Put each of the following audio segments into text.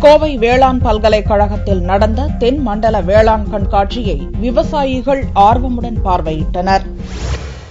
கோவை வேளாண் பல்கலைக்கழகத்தில் நடந்த தென் மண்டல வேளாண் கண்காட்சியை விவசாயிகள் ஆர்வமுடன் பார்வையிட்டனர்.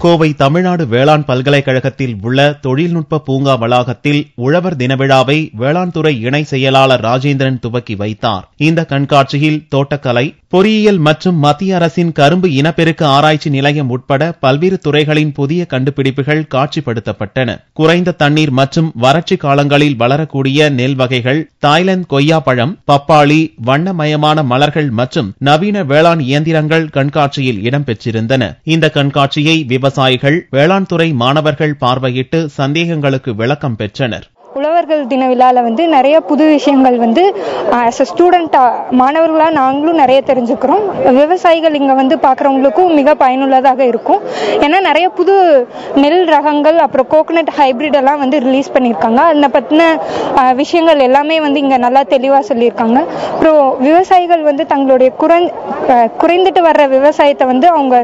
கோவை தமிழ்நாடு வேளாண் பல்கலைக்கழகத்தில் உள்ள தொழில்நுட்ப பூங்கா வளாகத்தில் உழவர் தினவிழாவை வேளாண் துறை இணை செயலாளர் ராஜேந்திரன் துவக்கி வைத்தார். இந்த கண்காட்சியில் தோட்டக்கலை, பொறியியல் மற்றும் மத்திய அரசின் கரும்பு இனப்பெருக்க ஆராய்ச்சி நிலையம் உட்பட பல்வேறு துறைகளின் புதிய கண்டுபிடிப்புகள் காட்சிப்படுத்தப்பட்டன. குறைந்த தண்ணீர் மற்றும் வறட்சி காலங்களில் வளரக்கூடிய நெல் வகைகள், தாய்லாந்து கொய்யா பழம், பப்பாளி, வண்ணமயமான மலர்கள் மற்றும் நவீன வேளாண் இயந்திரங்கள் கண்காட்சியில் இடம்பெற்றிருந்தன. இந்த கண்காட்சியை விவசாயிகள், வேளாண் துறை மாணவர்கள் பார்வையிட்டு சந்தேகங்களுக்கு விளக்கம் பெற்றனர். உழவர்கள் தின விழாவில் நிறைய புது விஷயங்கள் ஆஸ் அ ஸ்டூடெண்டா மாணவர்களாக நாங்களும் நிறைய தெரிஞ்சுக்கிறோம். விவசாயிகள் இங்கே பார்க்குறவங்களுக்கும் மிக பயனுள்ளதாக இருக்கும். ஏன்னா நிறைய புது நெல் ரகங்கள் அப்புறம் கோகனட் ஹைபிரிட் எல்லாம் ரிலீஸ் பண்ணியிருக்காங்க. அதை பற்றின விஷயங்கள் எல்லாமே இங்கே நல்லா தெளிவாக சொல்லியிருக்காங்க. அப்புறம் விவசாயிகள் தங்களுடைய குறைந்துட்டு வர்ற விவசாயத்தை அவங்க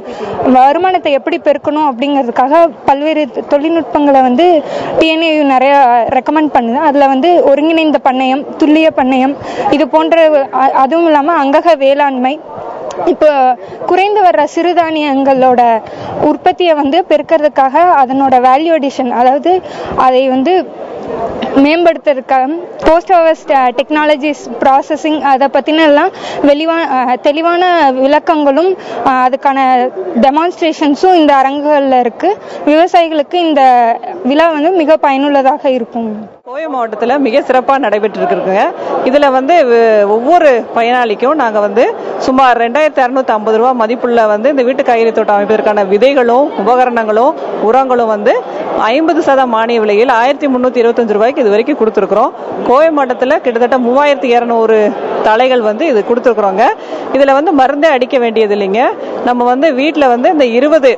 வருமானத்தை எப்படி பெருக்கணும் அப்படிங்கிறதுக்காக பல்வேறு தொழில்நுட்பங்களை டிஎன்ஏ நிறைய ரெக்கமெண்ட் பண்ணுது. அதுல ஒருங்கிணைந்த பண்ணையம், துல்லிய பண்ணையம், இது போன்ற, அதுவும் இல்லாம அங்கக வேளாண்மை, இப்போ குறைந்து வர்ற சிறுதானியங்களோட உற்பத்தியை பெருக்கிறதுக்காக அதனோட வேல்யூ அடிஷன், அதாவது அதை மேம்படுத்துறதுக்காக போஸ்ட் ஹார்வெஸ்ட் டெக்னாலஜிஸ் ப்ராசஸிங், அதை பற்றின எல்லாம் தெளிவான விளக்கங்களும் அதுக்கான டெமான்ஸ்ட்ரேஷன்ஸும் இந்த அரங்குகளில் இருக்கு. விவசாயிகளுக்கு இந்த விழா மிக பயனுள்ளதாக இருக்கும். கோவை மாவட்டத்தில் மிக சிறப்பாக நடைபெற்று இருக்குங்க. இதில் ஒவ்வொரு பயனாளிக்கும் நாங்கள் சுமார் 2650 ரூபா மதிப்புள்ள இந்த வீட்டு காய்கறி தோட்டம் அமைப்பதற்கான விதைகளும் உபகரணங்களும் உரங்களும் 50% மானிய விலையில் 1325 ரூபாய்க்கு இது வரைக்கும் கொடுத்துருக்குறோம். கோவை மாவட்டத்தில் கிட்டத்தட்ட 3200 தலைகள் இது கொடுத்துருக்குறோங்க. இதில் மருந்தே அடிக்க வேண்டியது இல்லைங்க. நம்ம வீட்டில் இந்த 20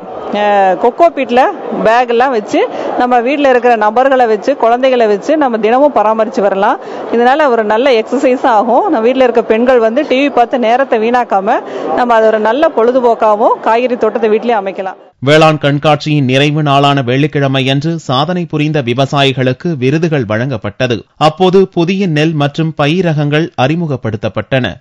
கொக்கோ பீட்ல பேக் எல்லாம் வச்சு நம்ம வீட்டில் இருக்கிற நபர்களை வச்சு, குழந்தைகளை வச்சு நம்ம தினமும் பராமரித்து வரலாம். இதனால ஒரு நல்ல எக்ஸசைஸும் ஆகும். நம்ம வீட்டில் இருக்க பெண்கள் டிவி பார்த்து நேரத்தை வீணாக்காம நம்ம அது ஒரு நல்ல பொழுதுபோக்காகவும் காய்கறி தோட்டத்தை வீட்டிலேயே அமைக்கலாம். வேளாண் கண்காட்சியின் நிறைவு நாளான வெள்ளிக்கிழமையன்று சாதனை புரிந்த விவசாயிகளுக்கு விருதுகள் வழங்கப்பட்டது. அப்போது புதிய நெல் மற்றும் பயிர் ரகங்கள் அறிமுகப்படுத்தப்பட்டன.